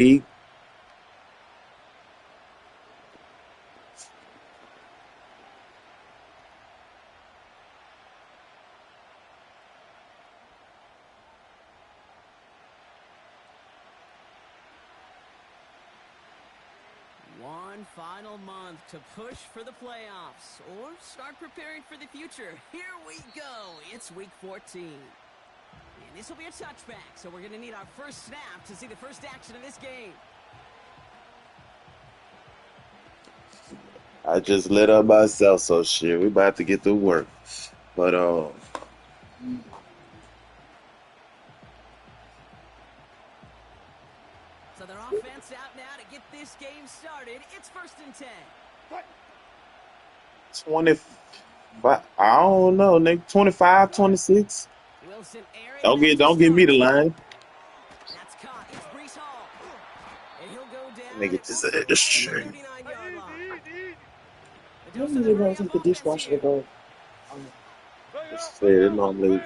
He One final month to push for the playoffs or start preparing for the future. Here we go. It's week 14. And this will be a touchback, so we're going to need our first snap to see the first action of this game. I just lit up myself, so shit, we about to get to work. But So their offense out now to get this game started. It's 1st and 10. 25, I don't know, nigga. 25, 26. Wilson airing Don't back get to don't give me start. the line. That's caught. It's Brees Hall. And he'll go down Nigga at just the said this shit. 39-yard line. A Maybe dose of the they're going to hurry-up take the offense dishwasher to here. go. Just said it normally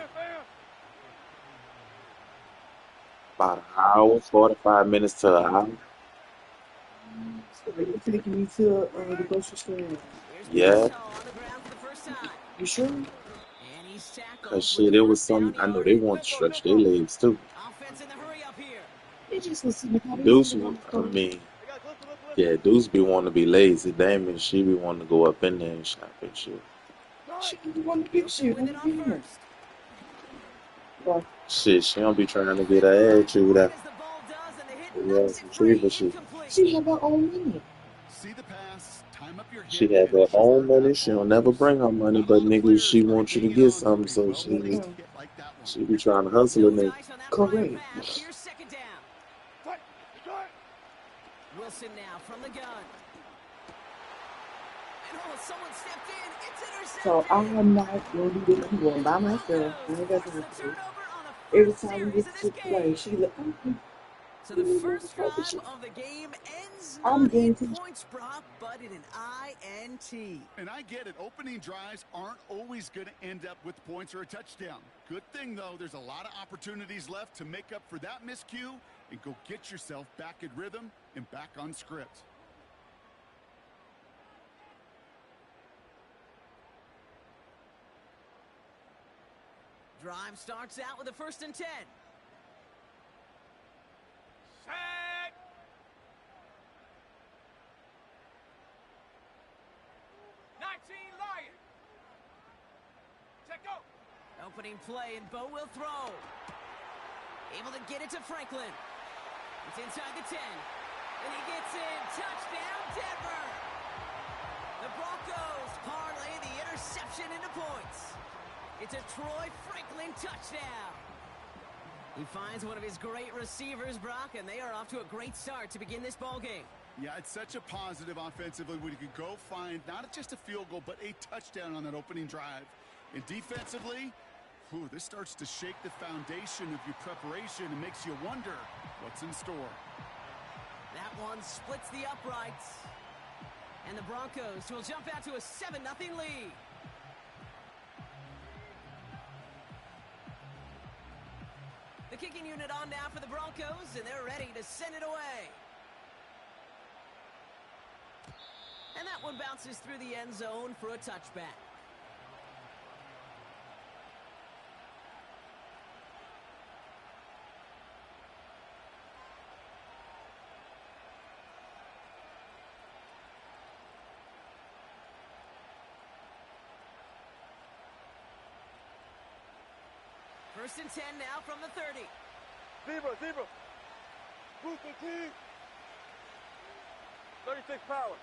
about an hour, 45 minutes to an hour. So they're taking me to the grocery store. Here's Yeah, Brees Hall on the ground for the first time. You sure? And he's tackled cause with the shit, it was first down some. I know they yardage. want to stretch their legs too. Offense in the hurry-up here. They just was sitting there. They Deuce, sitting on the I phone. mean, yeah, Deuce be wanting to be lazy. Damon, she be wanting to go up in there and shop and shit. She can do on the big Wilson shit. with it on What first. Well, Shit, she don't be trying to get her attitude out. As the ball does, and the hit Yeah, knocks it some free. retriever shit. Incomplete. she have her own money. See the pass, time up your She hip, have and her pour own money. that She don't ball never loose. bring her money, Not a but lot of nigga, she players are wants you to hanging get on to something, a so well-placed hit like that one. she be trying to hustle a No nigga. dice on that prior Correct. pass. Here's 2nd down. Wilson now from the gun. And someone stepped in. It's intercepted. So I'm not going to do this. I'm going by myself. I ain't got Force time the for this. turnover on a Every first time we series get of to this Chick-fil-A, game. she like, So the first drive of the game ends I'm not in getting to points, Brock, but in an INT. And I get it, opening drives aren't always going to end up with points or a touchdown. Good thing, though, there's a lot of opportunities left to make up for that miscue and go get yourself back in rhythm and back on script. Drive starts out with a 1st and 10. Set. 19 Lion. Check go. Opening play, and Bo will throw. Able to get it to Franklin. It's inside the 10. And he gets in. Touchdown, Denver. The Broncos parlay the interception into points. It's a Troy Franklin touchdown. He finds one of his great receivers, Brock, and they are off to a great start to begin this ball game. Yeah, it's such a positive offensively when you can go find not just a field goal, but a touchdown on that opening drive. And defensively, this starts to shake the foundation of your preparation and makes you wonder what's in store. That one splits the uprights. And the Broncos will jump out to a 7-0 lead. The kicking unit on now for the Broncos, and they're ready to send it away. And that one bounces through the end zone for a touchback. First and 10 now from the 30. Zebra. Group and team. 36 power.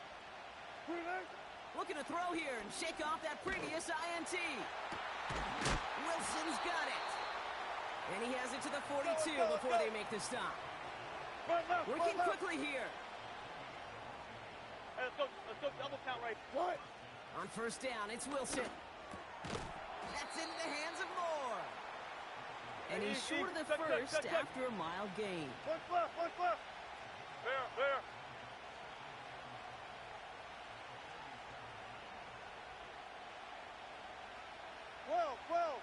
Looking to throw here and shake off that previous INT. Wilson's got it. And he has it to the 42 before they make the stop. Working quickly here. Hey, let's go double count right. What? On first down, it's Wilson. That's into the hands of Moore. And he's short of the first after a mild gain. One left. There. Well.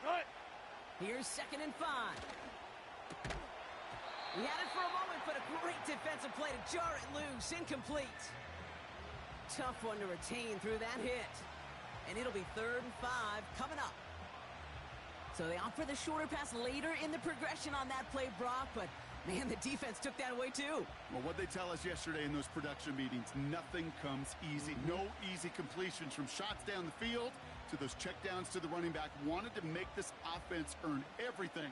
Right. Here's 2nd and 5. He had it for a moment, but a great defensive play to jar it loose. Incomplete. Tough one to retain through that hit. And it'll be 3rd and 5 coming up. So they opt for the shorter pass later in the progression on that play, Brock, but man, the defense took that away too. Well, what they tell us yesterday in those production meetings, nothing comes easy. No easy completions from shots down the field to those checkdowns to the running back. Wanted to make this offense earn everything.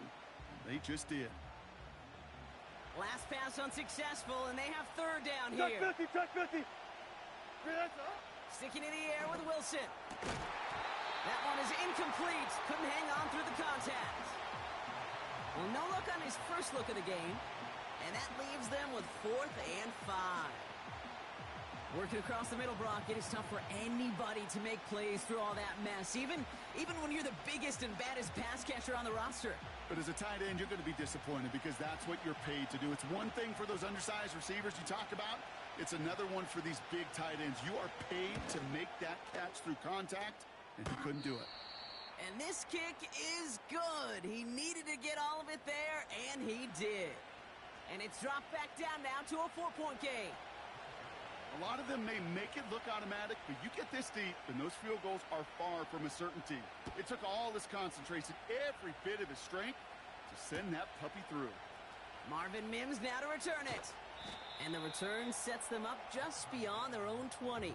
They just did. Last pass unsuccessful, and they have 3rd down here. Touch 50, touch 50. Sticking in the air with Wilson. That one is incomplete. Couldn't hang on through the contact. Well, no look on his first look of the game, and that leaves them with 4th and 5. Working across the middle, Brock, it is tough for anybody to make plays through all that mess, even when you're the biggest and baddest pass catcher on the roster. But as a tight end, you're going to be disappointed because that's what you're paid to do. It's one thing for those undersized receivers you talk about. It's another one for these big tight ends. You are paid to make that catch through contact, and he couldn't do it. And this kick is good. He needed to get all of it there, and he did. And it's dropped back down now to a 4-point game. A lot of them may make it look automatic, but you get this deep, and those field goals are far from a certainty. It took all his concentration, every bit of his strength, to send that puppy through. Marvin Mims now to return it. And the return sets them up just beyond their own 20.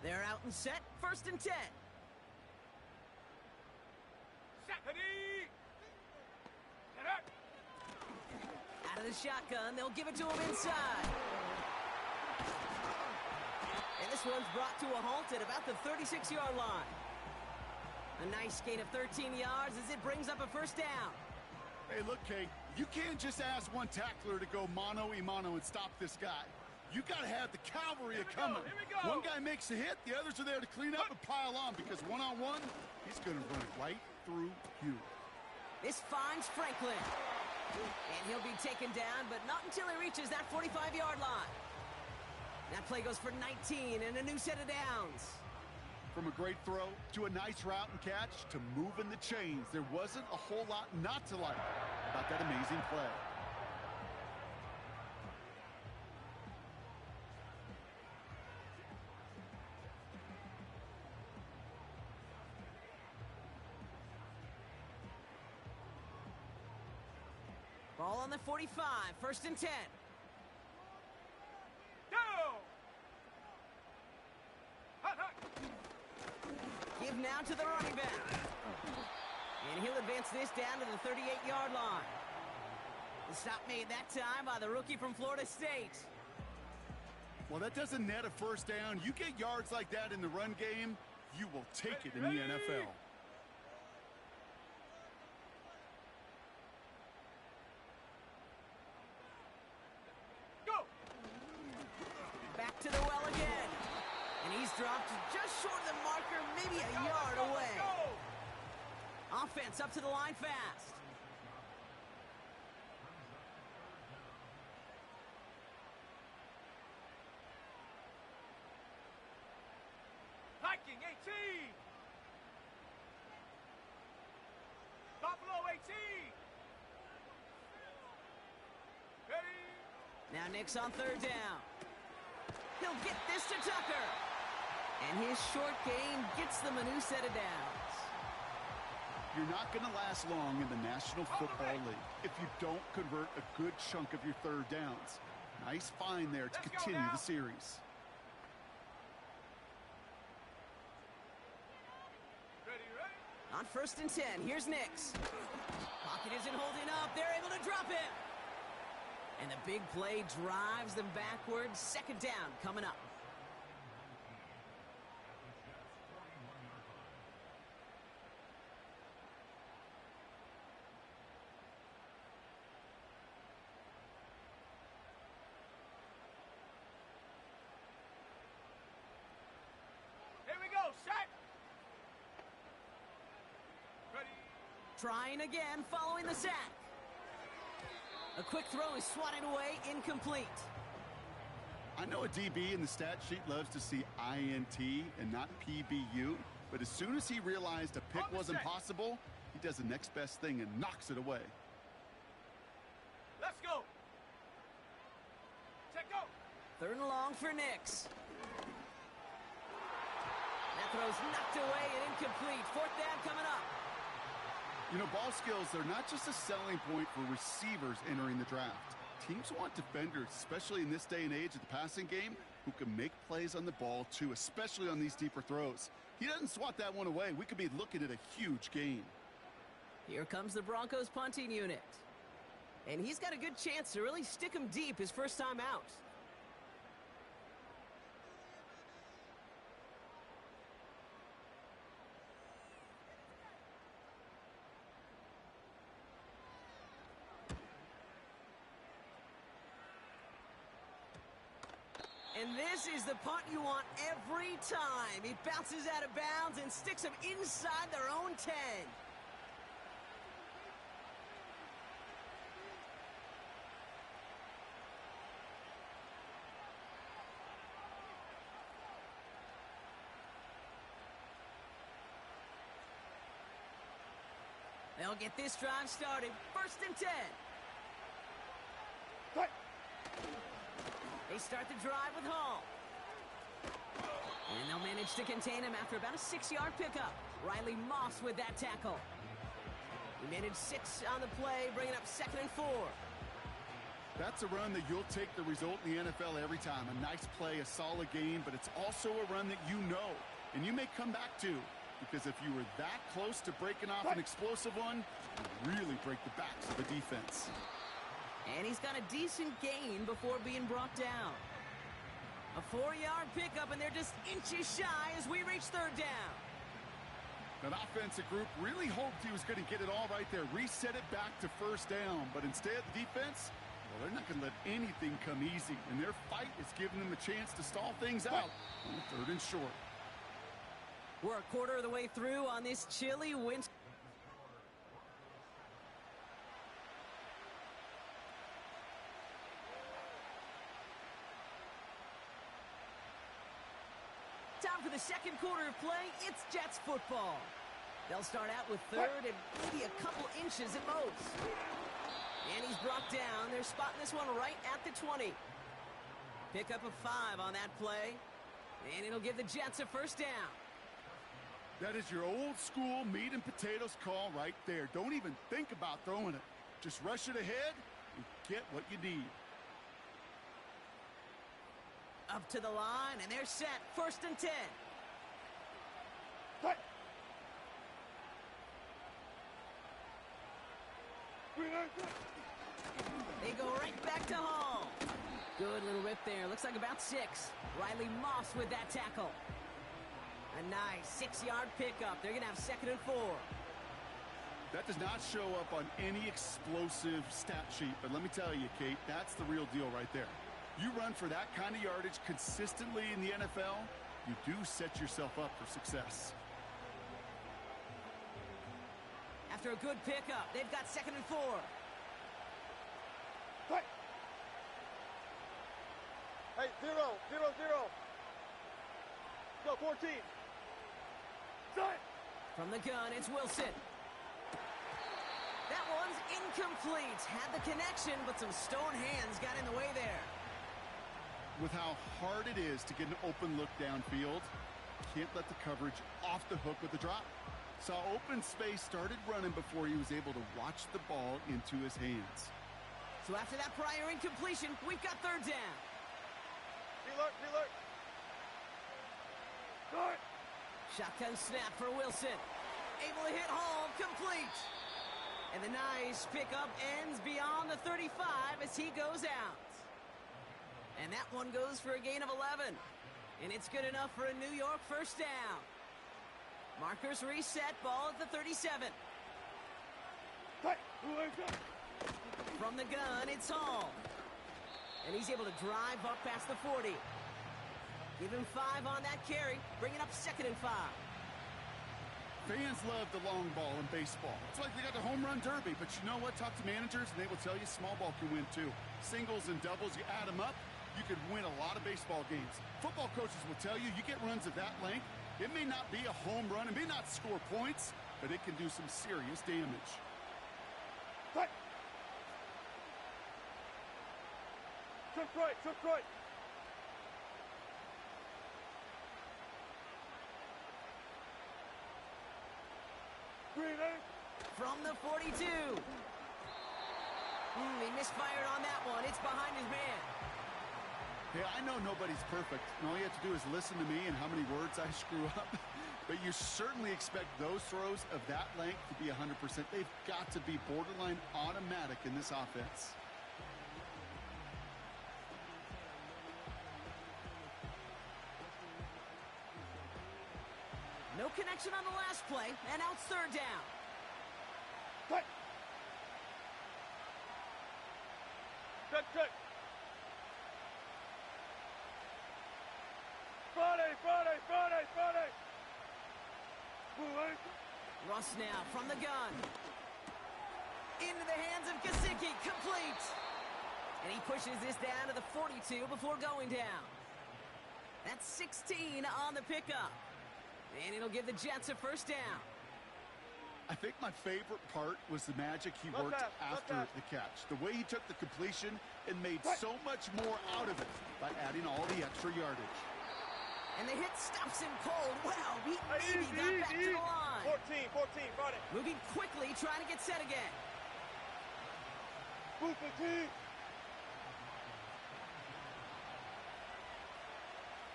They're out and set, 1st and 10. Out of the shotgun, they'll give it to him inside. And this one's brought to a halt at about the 36-yard line. A nice gain of 13 yards as it brings up a 1st down. Hey, look, Kate, you can't just ask one tackler to go mano-a-mano and stop this guy. You got to have the cavalry coming. One guy makes a hit, the others are there to clean up and pile on because one-on-one, he's going to run right through you. This finds Franklin. And he'll be taken down, but not until he reaches that 45-yard line. That play goes for 19 and a new set of downs. From a great throw to a nice route and catch to moving the chains, there wasn't a whole lot not to like about that amazing play. Ball on the 45, 1st and 10. Give now to the running back. And he'll advance this down to the 38-yard line. The stop made that time by the rookie from Florida State. Well, that doesn't net a 1st down. You get yards like that in the run game, you will take it in the NFL. Back to the well again. And he's dropped just short of the marker, maybe a yard away. Offense up to the line fast. Hiking 18. Buffalo 18. Ready. Now Nick's on 3rd down. He'll get this to Tucker. And his short gain gets them a new set of downs. You're not going to last long in the National Football League if you don't convert a good chunk of your 3rd downs. Nice find there to continue the series. On 1st and 10, here's Nix. Pocket isn't holding up. They're able to drop him. And the big play drives them backwards. 2nd down coming up. Here we go, set. Ready. Trying again following the sack. A quick throw is swatted away, incomplete. I know a DB in the stat sheet loves to see INT and not PBU, but as soon as he realized a pick wasn't possible, he does the next best thing and knocks it away. Let's go. Check go. 3rd and long for Nix. That throw's knocked away and incomplete. 4th down coming up. You know, ball skills, they're not just a selling point for receivers entering the draft. Teams want defenders, especially in this day and age of the passing game, who can make plays on the ball too, especially on these deeper throws. He doesn't swat that one away. We could be looking at a huge gain. Here comes the Broncos punting unit. And he's got a good chance to really stick him deep his first time out. And this is the punt you want every time. He bounces out of bounds and sticks them inside their own 10. They'll get this drive started. 1st and 10. Right. They start the drive with Hall. And they'll manage to contain him after about a 6-yard pickup. Riley Moss with that tackle. He managed 6 on the play, bringing up 2nd and 4. That's a run that you'll take the result in the NFL every time. A nice play, a solid game, but it's also a run that you know, and you may come back to, because if you were that close to breaking off an explosive one, you really break the backs of the defense. And he's got a decent gain before being brought down. A 4-yard pickup, and they're just inches shy as we reach 3rd down. That offensive group really hoped he was going to get it all right there, reset it back to 1st down. But instead, the defense, well, they're not going to let anything come easy. And their fight is giving them a chance to stall things out on 3rd and short. We're a quarter of the way through on this chilly winter. Time for the 2nd quarter of play. It's Jets football. They'll start out with 3rd and maybe a couple inches at most. And he's brought down. They're spotting this one right at the 20. Pick up a 5 on that play. And it'll give the Jets a 1st down. That is your old school meat and potatoes call right there. Don't even think about throwing it. Just rush it ahead and get what you need. Up to the line, and they're set. 1st and 10. Right. They go right back to Hall. Good little rip there. Looks like about 6. Riley Moss with that tackle. A nice 6-yard pickup. They're going to have 2nd and 4. That does not show up on any explosive stat sheet, but let me tell you, Kate, that's the real deal right there. You run for that kind of yardage consistently in the NFL, you do set yourself up for success. After a good pickup, they've got 2nd and 4. Right. Hey, 0, 0, 0. Go, 14. Set. From the gun, it's Wilson. That one's incomplete. Had the connection, but some stone hands got in the way there. With how hard it is to get an open look downfield, can't let the coverage off the hook with the drop. Saw open space, started running before he was able to watch the ball into his hands. So after that prior incompletion, we've got 3rd down. Alert, alert. Start. Shotgun snap for Wilson. Able to hit Hall, complete. And the nice pickup ends beyond the 35 as he goes out. And that one goes for a gain of 11. And it's good enough for a New York 1st down. Markers reset, ball at the 37. Right. From the gun, it's Hall. And he's able to drive up past the 40. Give him 5 on that carry, bringing up 2nd and 5. Fans love the long ball in baseball. It's like they got the home run derby, but you know what? Talk to managers, and they will tell you small ball can win too. Singles and doubles, you add them up, you could win a lot of baseball games. Football coaches will tell you, you get runs of that length, it may not be a home run, it may not score points, but it can do some serious damage. Cut. Took right, took right. Green, eh? From the 42. He misfired on that one. It's behind his man. Hey, I know nobody's perfect, and all you have to do is listen to me and how many words I screw up. But you certainly expect those throws of that length to be 100%. They've got to be borderline automatic in this offense. No connection on the last play, and now it's third down. Cut. Check, check. Friday, Friday, Friday, Friday. Russ now from the gun. Into the hands of Gesicki, complete. And he pushes this down to the 42 before going down. That's 16 on the pickup. And it'll give the Jets a first down. I think my favorite part was the magic he worked after the catch. The way he took the completion and made so much more out of it by adding all the extra yardage. And the hit stops him cold. Wow, he maybe got back to the line. 14, Friday. Moving quickly, trying to get set again. Move 15.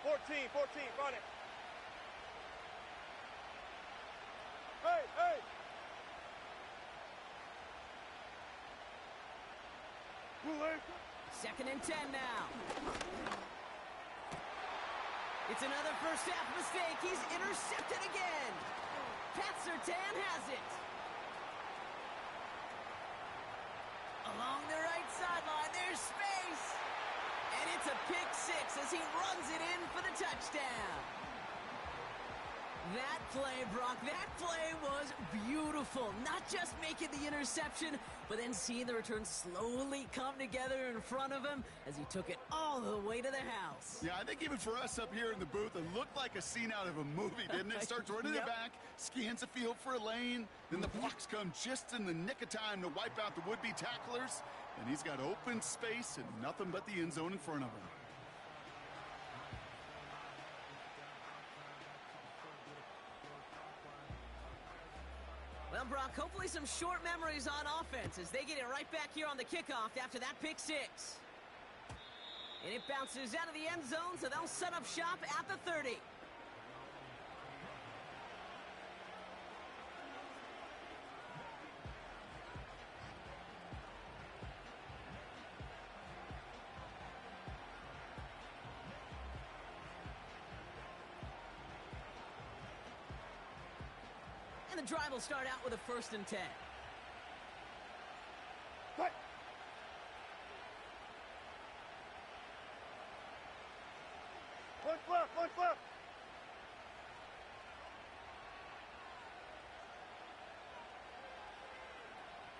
14, Friday. Hey, hey. Second and 10 now. It's another first half mistake. He's intercepted again. Pat Surtain has it. Along the right sideline, there's space. And it's a pick six as he runs it in for the touchdown. That play, Brock, that play was beautiful. Not just making the interception, but then seeing the return slowly come together in front of him as he took it all the way to the house. Yeah, I think even for us up here in the booth, it looked like a scene out of a movie, didn't it? Starts running it back, scans the field for a lane, then the blocks come just in the nick of time to wipe out the would-be tacklers, and he's got open space and nothing but the end zone in front of him. Well, Brock, hopefully some short memories on offense as they get it right back here on the kickoff after that pick six. And it bounces out of the end zone, so they'll set up shop at the 30. And the drive will start out with a 1st and 10. Cut. One left, one left.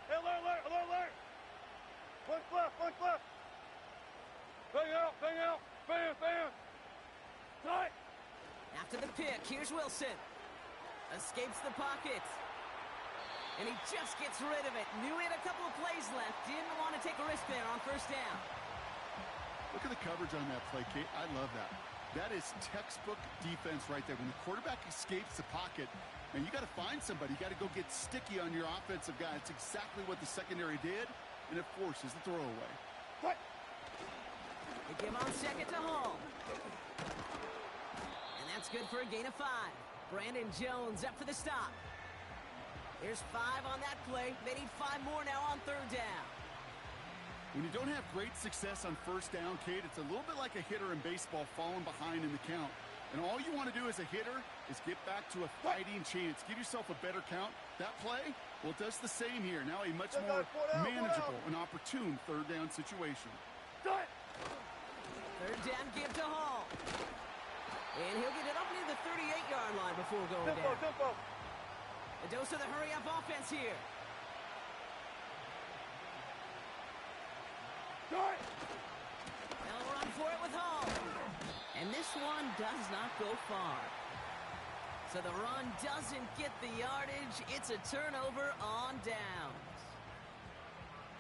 Hey, alert. One left. Bang out. Bam. Tight. After the pick, here's Wilson. Escapes the pocket. And he just gets rid of it. Knew he had a couple of plays left. Didn't want to take a risk there on 1st down. Look at the coverage on that play, Kate. I love that. That is textbook defense right there. When the quarterback escapes the pocket, and you got to find somebody. You got to go get sticky on your offensive guy. It's exactly what the secondary did, and it forces the throwaway. Cut. They give on second to Hall. And that's good for a gain of 5. Brandon Jones up for the stop. There's 5 on that play. They need 5 more now on 3rd down. When you don't have great success on 1st down, Kate, it's a little bit like a hitter in baseball falling behind in the count. And all you want to do as a hitter is get back to a fighting chance. Give yourself a better count. That play, well, it does the same here. Now a much more manageable and opportune 3rd down situation. 3rd down give to Hall. And he'll get it up near the 38-yard line before going down. Tempo. A dose of the hurry-up offense here. Start. They'll run for it with Hall. And this one does not go far. So the run doesn't get the yardage. It's a turnover on downs.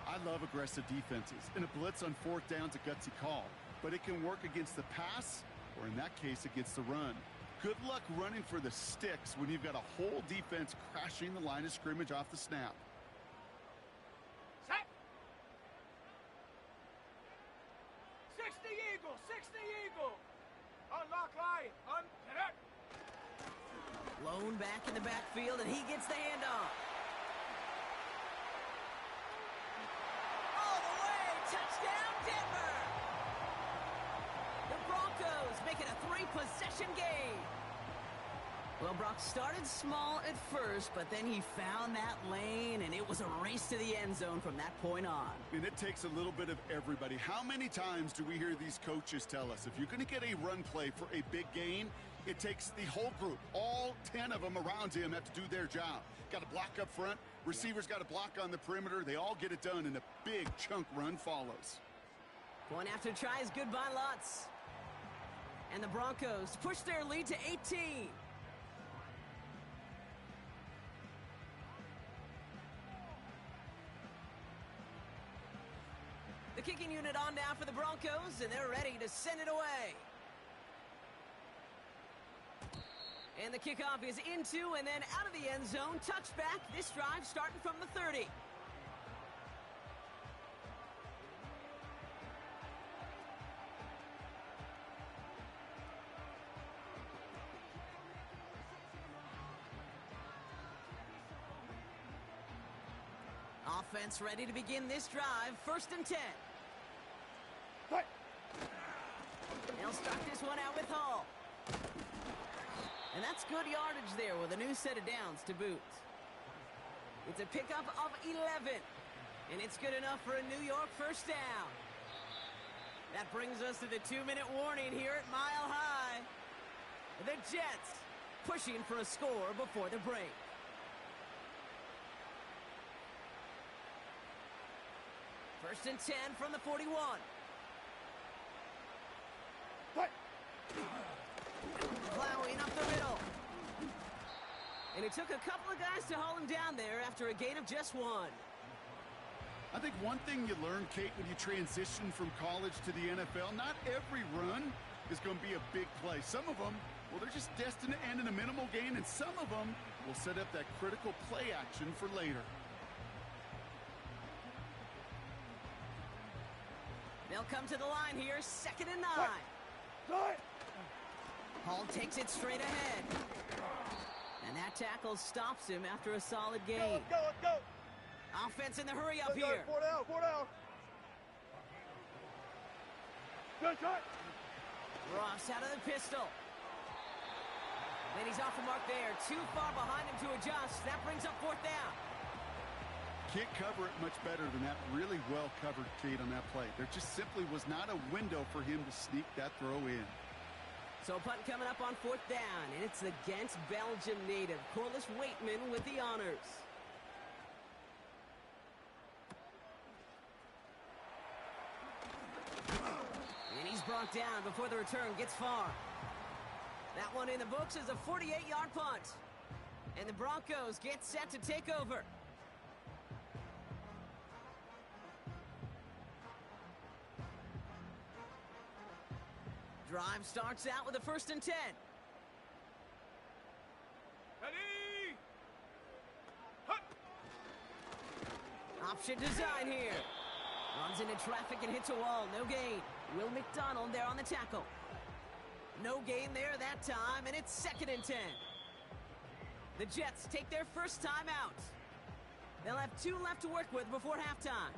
I love aggressive defenses, and a blitz on fourth down's a gutsy call. But it can work against the pass, or in that case, against the run. Good luck running for the sticks when you've got a whole defense crashing the line of scrimmage off the snap. Set. 60 Eagle, 60 Eagle. Unlock line, unconnect. Lone back in the backfield, and he gets the handoff. All the way, touchdown Denver! The Broncos make it a 3-possession game. Well, Brock started small at first, but then he found that lane, and it was a race to the end zone from that point on. And it takes a little bit of everybody. How many times do we hear these coaches tell us, if you're going to get a run play for a big gain, it takes the whole group, all 10 of them around him have to do their job. Got to block up front, receivers got to block on the perimeter. They all get it done, and a big chunk run follows. Point after try is good by Lutz. And the Broncos push their lead to 18. The kicking unit on now for the Broncos, and they're ready to send it away. And the kickoff is into and then out of the end zone. Touchback. This drive starting from the 30. Offense ready to begin this drive. 1st and 10. Right. They'll start this one out with Hall. And that's good yardage there with a new set of downs to boot. It's a pickup of 11. And it's good enough for a New York 1st down. That brings us to the 2-minute warning here at Mile High. The Jets pushing for a score before the break. First and 10 from the 41. Right. Plowing up the middle. And it took a couple of guys to haul him down there after a gain of just 1. I think one thing you learn, Kate, when you transition from college to the NFL, not every run is going to be a big play. Some of them, well, they're just destined to end in a minimal gain, and some of them will set up that critical play action for later. They'll come to the line here, 2nd and 9. Right. Hall takes it straight ahead. And that tackle stops him after a solid Go, gain. let's go, let's go. Offense in the hurry up Let's go, here. 4 down, 4 down. Good shot. Ross out of the pistol. Then he's off the mark there. Too far behind him to adjust. That brings up 4th down. Can't cover it much better than that. Really well covered, Kate, on that play. There just simply was not a window for him to sneak that throw in. So a punt coming up on 4th down, and it's the Ghent, Belgium native, Corliss Waitman, with the honors. And he's brought down before the return gets far. That one in the books is a 48-yard punt. And the Broncos get set to take over. Drive starts out with a 1st and 10. Ready. Hut. Option design here. Runs into traffic and hits a wall. No gain. Will McDonald there on the tackle. No gain there that time, and it's 2nd and 10. The Jets take their first time out. They'll have 2 left to work with before halftime.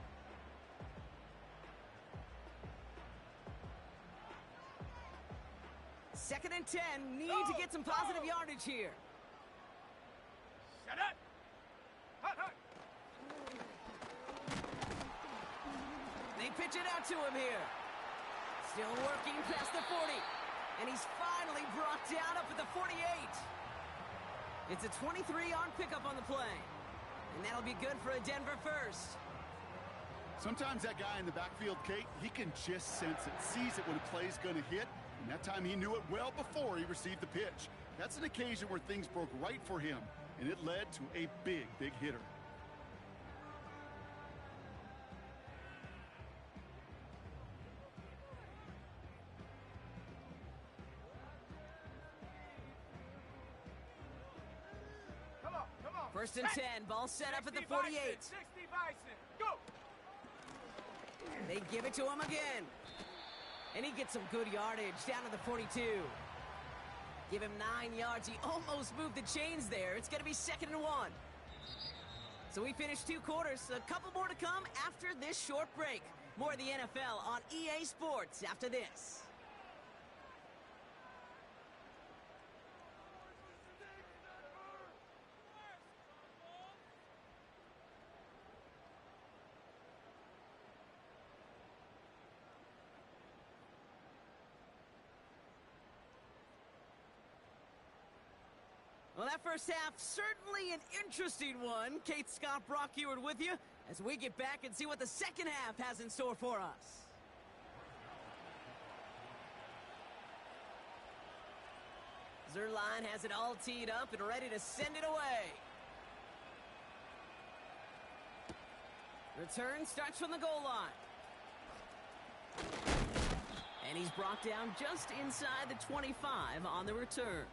Second and 10. Need to get some positive yardage here. Set it. Hut, hut. They pitch it out to him here. Still working past the 40. And he's finally brought down up at the 48. It's a 23-yard pickup on the play. And that'll be good for a Denver first. Sometimes that guy in the backfield, Kate, he can just sense it, sees it when a play's going to hit. And that time he knew it well before he received the pitch. That's an occasion where things broke right for him. And it led to a big, big hitter. Come on, come on. First and 10, ball set up at the 48. 60 Bison, go! They give it to him again. And he gets some good yardage down to the 42. Give him 9 yards. He almost moved the chains there. It's going to be 2nd and 1. So we finished 2 quarters. A couple more to come after this short break. More of the NFL on EA Sports after this. Well, that first half, certainly an interesting one. Kate Scott, Brock Ewart with you as we get back and see what the second half has in store for us. Zerline has it all teed up and ready to send it away. Return starts from the goal line. And he's brought down just inside the 25 on the return.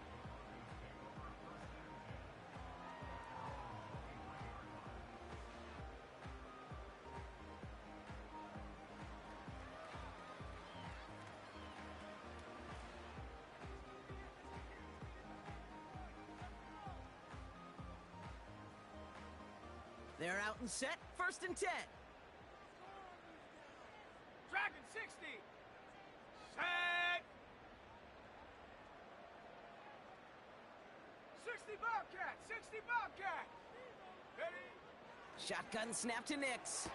They're out and set, 1st and 10. Dragon 60. Set. 60 Bobcat, 60 Bobcat. Ready? Shotgun snap to Nix.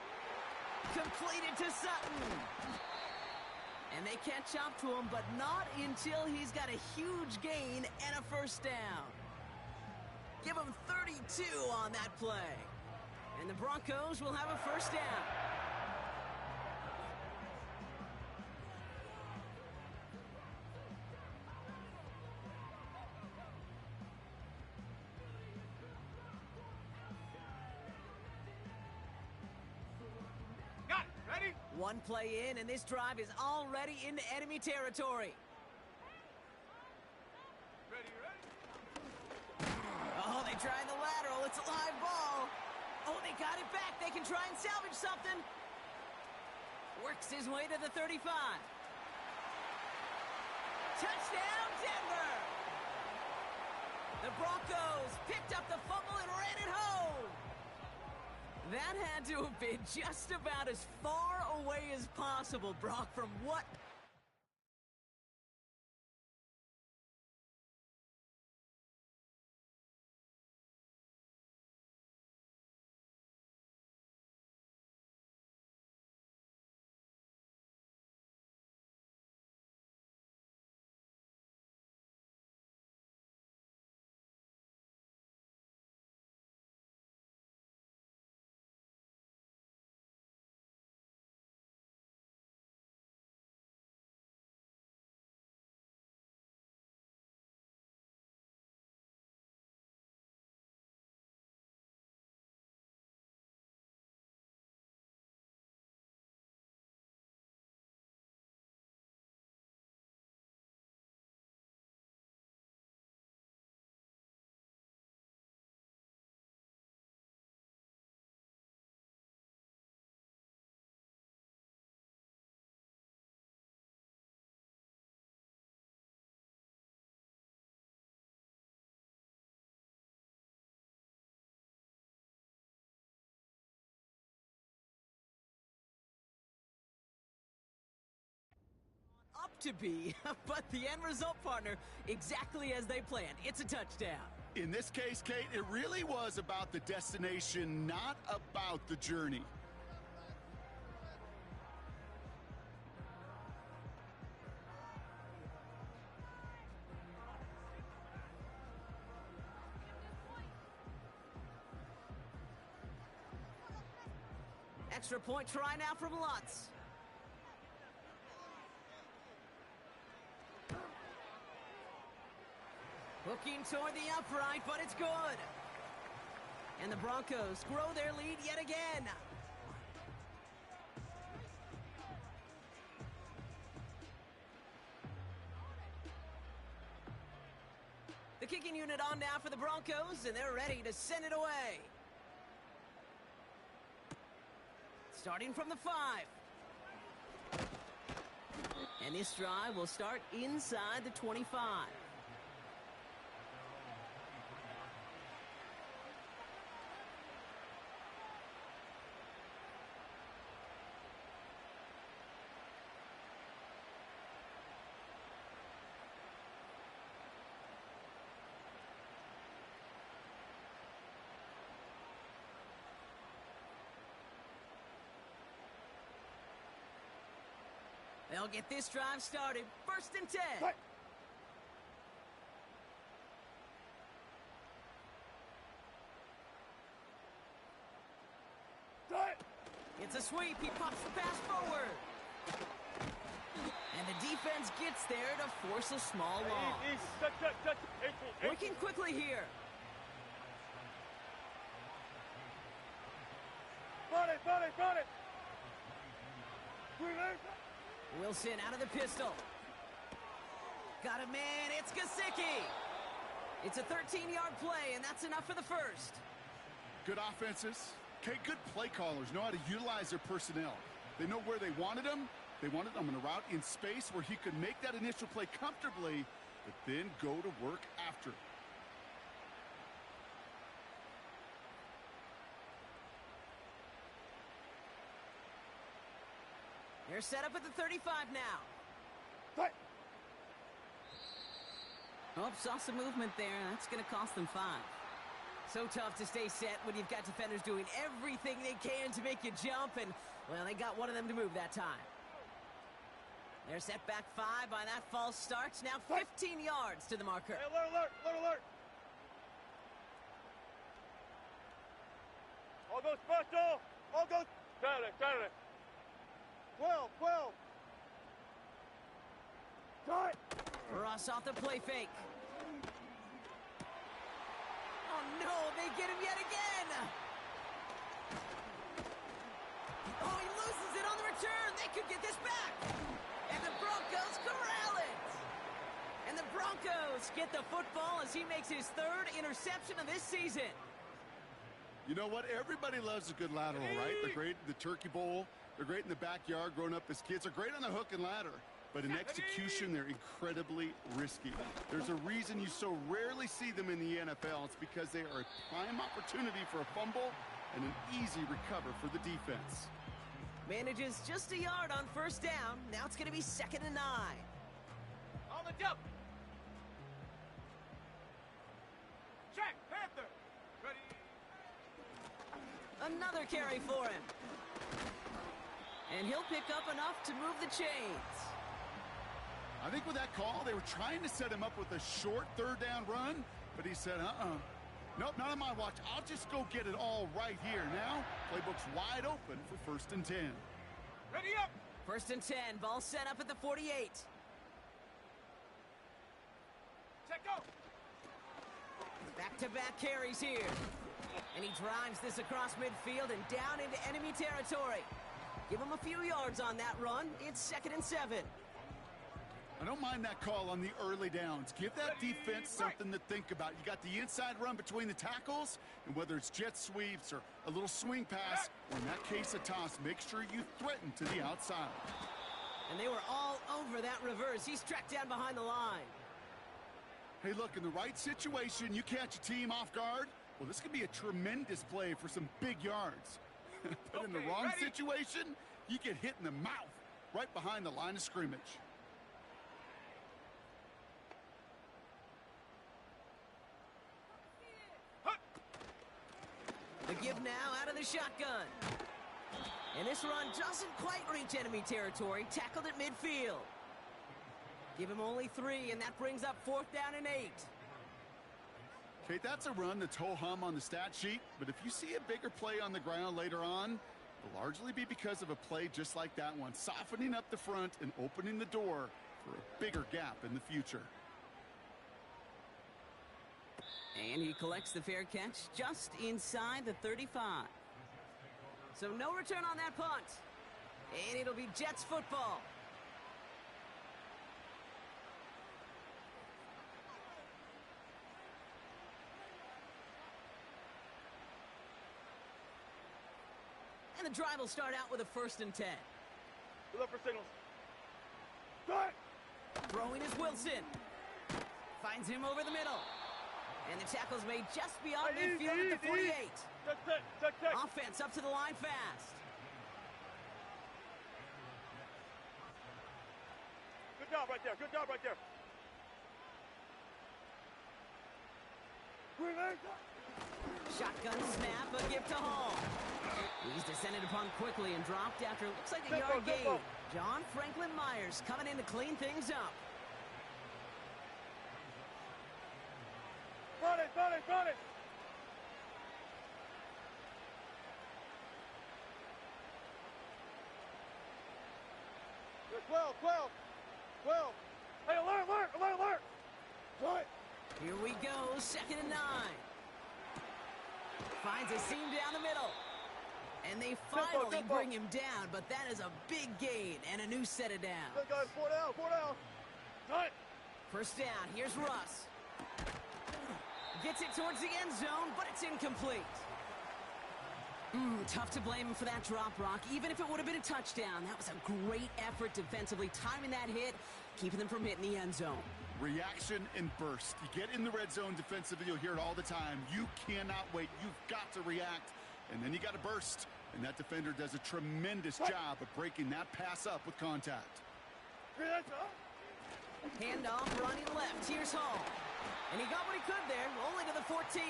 Completed to Sutton. And they catch up to him, but not until he's got a huge gain and a first down. Give him 32 on that play. And the Broncos will have a first down. Got it. Ready? One play in, and this drive is already into enemy territory. Ready, ready? Oh, they tried the lateral. It's a live ball. Oh, they got it back. They can try and salvage something. Works his way to the 35. Touchdown, Denver! The Broncos picked up the fumble and ran it home. That had to have been just about as far away as possible, Brock, from what... up to be, but the end result, partner, exactly as they planned. It's a touchdown. In this case, Kate, it really was about the destination, not about the journey. Extra point try now from Lutz. Hooking toward the upright, but it's good. And the Broncos grow their lead yet again. The kicking unit on now for the Broncos, and they're ready to send it away. Starting from the 5. And this drive will start inside the 25. They'll get this drive started. 1st and 10. Right. It's a sweep. He pops the pass forward. And the defense gets there to force a small loss. Working quickly here. Got it. Wilson out of the pistol. Got a man. It's Gesicki. It's a 13-yard play, and that's enough for the first. Good offenses. Okay, good play callers know how to utilize their personnel. They know where they wanted them. They wanted them in a route in space where he could make that initial play comfortably, but then go to work after. They're set up at the 35 now. Right. Oh, saw some movement there. That's going to cost them 5. So tough to stay set when you've got defenders doing everything they can to make you jump, and, well, they got one of them to move that time. They're set back 5 by that false start. Now 15 yards to the marker. Hey, alert. All goes special. All goes. Saturday. 12. Cut. Ross off the play fake. Oh, no, they get him yet again. Oh, he loses it on the return. They could get this back. And the Broncos corral it. And the Broncos get the football as he makes his 3rd interception of this season. You know what? Everybody loves a good lateral, right? They're great in the turkey bowl. They're great in the backyard growing up as kids. They're great on the hook and ladder. But in execution, they're incredibly risky. There's a reason you so rarely see them in the NFL. It's because they are a prime opportunity for a fumble and an easy recover for the defense. Manages just a yard on 1st down. Now it's going to be 2nd and 9. On the jump. Check. Panther. Ready. Another carry for him. And he'll pick up enough to move the chains. I think with that call, they were trying to set him up with a short 3rd down run, but he said, nope, not on my watch. I'll just go get it all right here. Now, playbook's wide open for 1st and 10. Ready up. 1st and 10, ball set up at the 48. Check go. Back-to-back carries here. And he drives this across midfield and down into enemy territory. Give him a few yards on that run. It's 2nd and 7. I don't mind that call on the early downs. Give that defense something to think about. You got the inside run between the tackles, and whether it's jet sweeps or a little swing pass, or in that case a toss, make sure you threaten to the outside. And they were all over that reverse. He's tracked down behind the line. Hey, look, in the right situation, you catch a team off guard. Well, this could be a tremendous play for some big yards. But in the wrong situation, you get hit in the mouth right behind the line of scrimmage. The give now out of the shotgun. And this run doesn't quite reach enemy territory. Tackled at midfield. Give him only 3, and that brings up 4th down and 8. Okay, that's a run that's ho-hum on the stat sheet, but if you see a bigger play on the ground later on, will largely be because of a play just like that one, softening up the front and opening the door for a bigger gap in the future. And he collects the fair catch just inside the 35. So no return on that punt. And it'll be Jets football. And the drive will start out with a 1st and 10. Look for signals. Cut! Throwing is Wilson. Finds him over the middle. And the tackle's made just beyond midfield at the 48. Check. Offense up to the line fast. Good job right there. Good job right there. Shotgun snap, a gift to Hall. He's descended upon quickly and dropped after it looks like a yard gain. John Franklin Myers coming in to clean things up. Run it. Good, 12. Hey, alert. Right. Here we go, 2nd and 9. Finds a seam down the middle. And they finally bring him down, but that is a big gain and a new set of downs. Good guys, 4 down. Right. 1st down, here's Russ. Gets it towards the end zone, but it's incomplete. Tough to blame him for that drop, Rock. Even if it would have been a touchdown, that was a great effort defensively, timing that hit, keeping them from hitting the end zone. Reaction and burst. You get in the red zone defensively, you'll hear it all the time. You cannot wait. You've got to react, and then you got to burst. And that defender does a tremendous job of breaking that pass up with contact. Handoff running left. Here's Hall. And he got what he could there, only to the 14.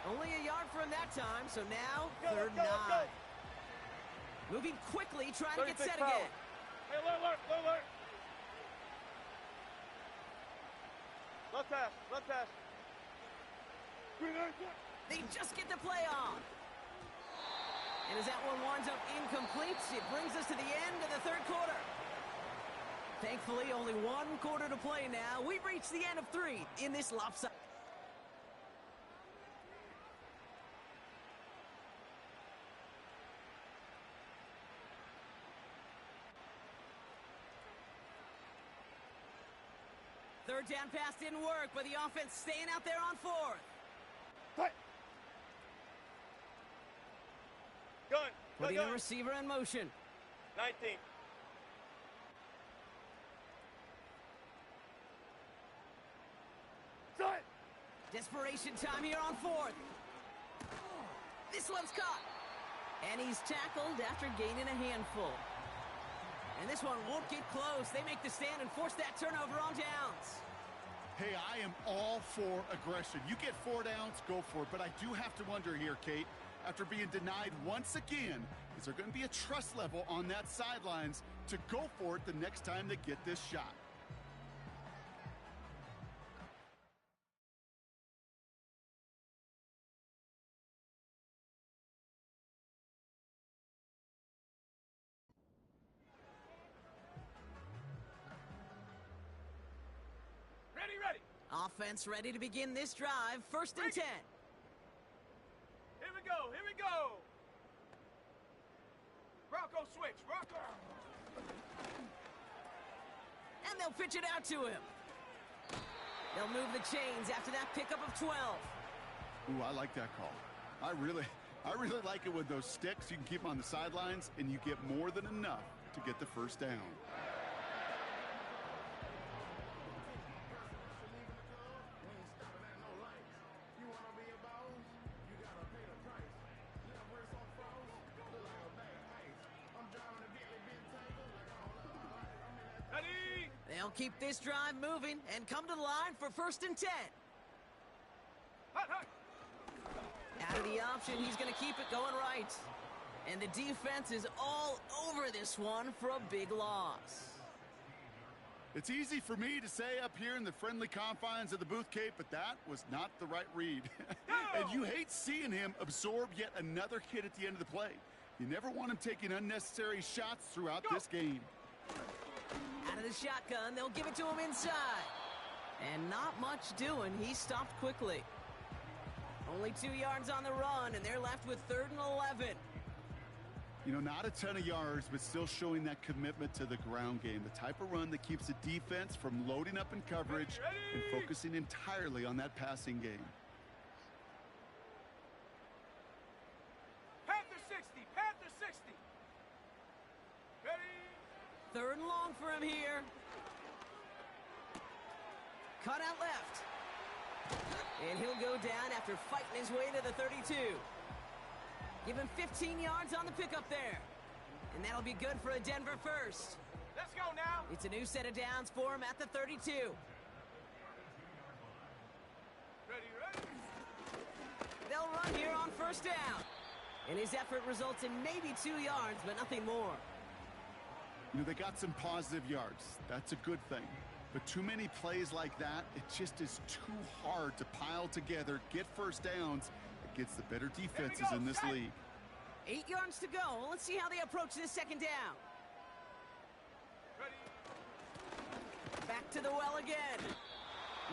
Only a yard for him that time, so now 3rd and 9. Moving quickly, trying to get set again. Hey, alert. Left pass. They just get the play on. And as that one winds up incomplete, it brings us to the end of the 3rd quarter. Thankfully, only 1 quarter to play now. We've reached the end of 3 in this lopsided. Third down pass didn't work, but the offense staying out there on 4th. Hey. Gun. Putting the receiver in motion. 19. Cut. Desperation time here on 4th. This one's caught. And he's tackled after gaining a handful. And this one won't get close. They make the stand and force that turnover on downs. Hey, I am all for aggression. You get 4 downs, go for it. But I do have to wonder here, Kate, after being denied once again, is there going to be a trust level on that sidelines to go for it the next time they get this shot? Ready. Offense ready to begin this drive. 1st and 10. Here we go. Bronco switch. And they'll pitch it out to him. They'll move the chains after that pickup of 12. Ooh, I like that call. I really like it with those sticks. You can keep them on the sidelines, and you get more than enough to get the 1st down. They'll keep this drive moving and come to the line for 1st and 10. Out of the option, he's going to keep it going right. And the defense is all over this one for a big loss. It's easy for me to say up here in the friendly confines of the booth, Kate, but that was not the right read. And you hate seeing him absorb yet another hit at the end of the play. You never want him taking unnecessary shots throughout this game. Out of the shotgun, they'll give it to him inside. And not much doing. He stopped quickly. Only 2 yards on the run, and they're left with 3rd and 11. You know, not a ton of yards, but still showing that commitment to the ground game. The type of run that keeps the defense from loading up in coverage and focusing entirely on that passing game. Panther 60, Panther 60. Ready? 3rd and long for him here. Cut out left. And he'll go down after fighting his way to the 32. Give him 15 yards on the pickup there. And that'll be good for a Denver first. Let's go now. It's a new set of downs for him at the 32. Ready. They'll run here on 1st down. And his effort results in maybe 2 yards, but nothing more. You know, they got some positive yards. That's a good thing. But too many plays like that, it just is too hard to pile together, get 1st downs against the better defenses in this league. 8 yards to go. Let's see how they approach this 2nd down. Ready. Back to the well again.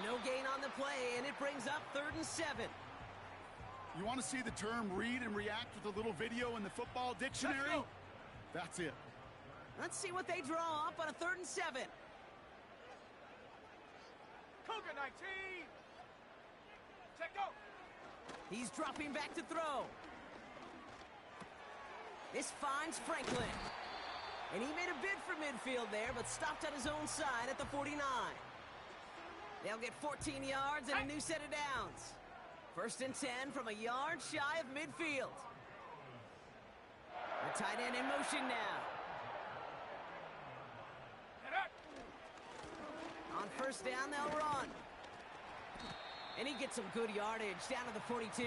No gain on the play, and it brings up 3rd and 7. You want to see the term read and react with a little video in the football dictionary? That's it. Let's see what they draw up on a 3rd and 7. Cougar 19. Check go. He's dropping back to throw. This finds Franklin. And he made a bid for midfield there, but stopped on his own side at the 49. They'll get 14 yards and a new set of downs. 1st and 10 from a yard shy of midfield. The tight end in motion now. On 1st down, they'll run. And he gets some good yardage down to the 42.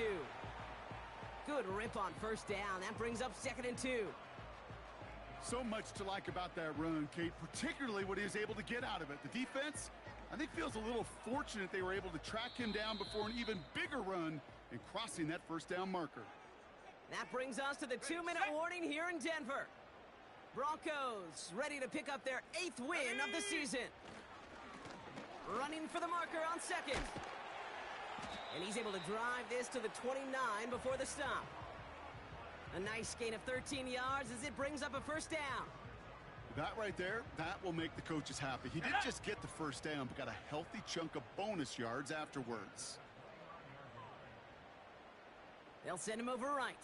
Good rip on 1st down. That brings up 2nd and 2. So much to like about that run, Kate, particularly what he was able to get out of it. The defense, I think, feels a little fortunate they were able to track him down before an even bigger run and crossing that 1st down marker. That brings us to the 2-minute warning here in Denver. Broncos ready to pick up their 8th win of the season. Running for the marker on 2nd. And he's able to drive this to the 29 before the stop. A nice gain of 13 yards as it brings up a 1st down. That right there, that will make the coaches happy. He didn't just get the 1st down, but got a healthy chunk of bonus yards afterwards. They'll send him over right.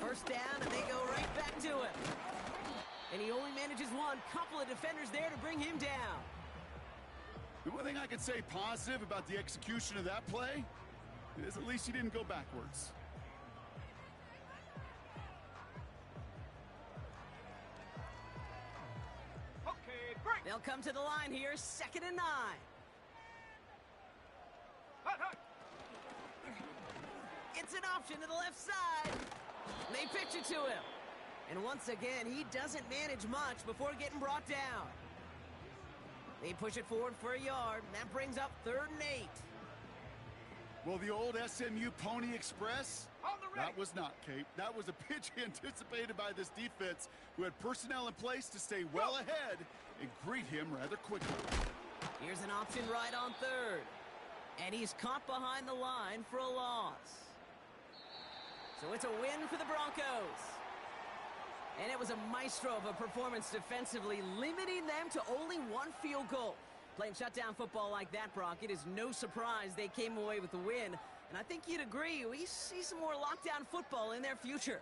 1st down, and they go right back to him. And he only manages one couple of defenders there to bring him down. The one thing I could say positive about the execution of that play is at least he didn't go backwards. Okay, break. They'll come to the line here, 2nd and 9. Hut. It's an option to the left side. They pitch it to him. And once again, he doesn't manage much before getting brought down. They push it forward for a yard, and that brings up 3rd and 8. Well, the old SMU Pony Express, On the ready. that was not, Kate. That was a pitch anticipated by this defense who had personnel in place to stay well ahead and greet him rather quickly. Here's an option right on 3rd. And he's caught behind the line for a loss. So it's a win for the Broncos. And it was a maestro of a performance defensively, limiting them to only 1 field goal. Playing shutdown football like that, Brock, it is no surprise they came away with the win. And I think you'd agree, we see some more lockdown football in their future.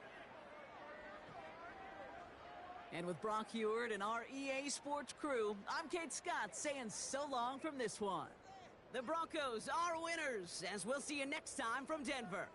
And with Brock Heward and our EA Sports crew, I'm Kate Scott saying so long from this one. The Broncos are winners, as we'll see you next time from Denver.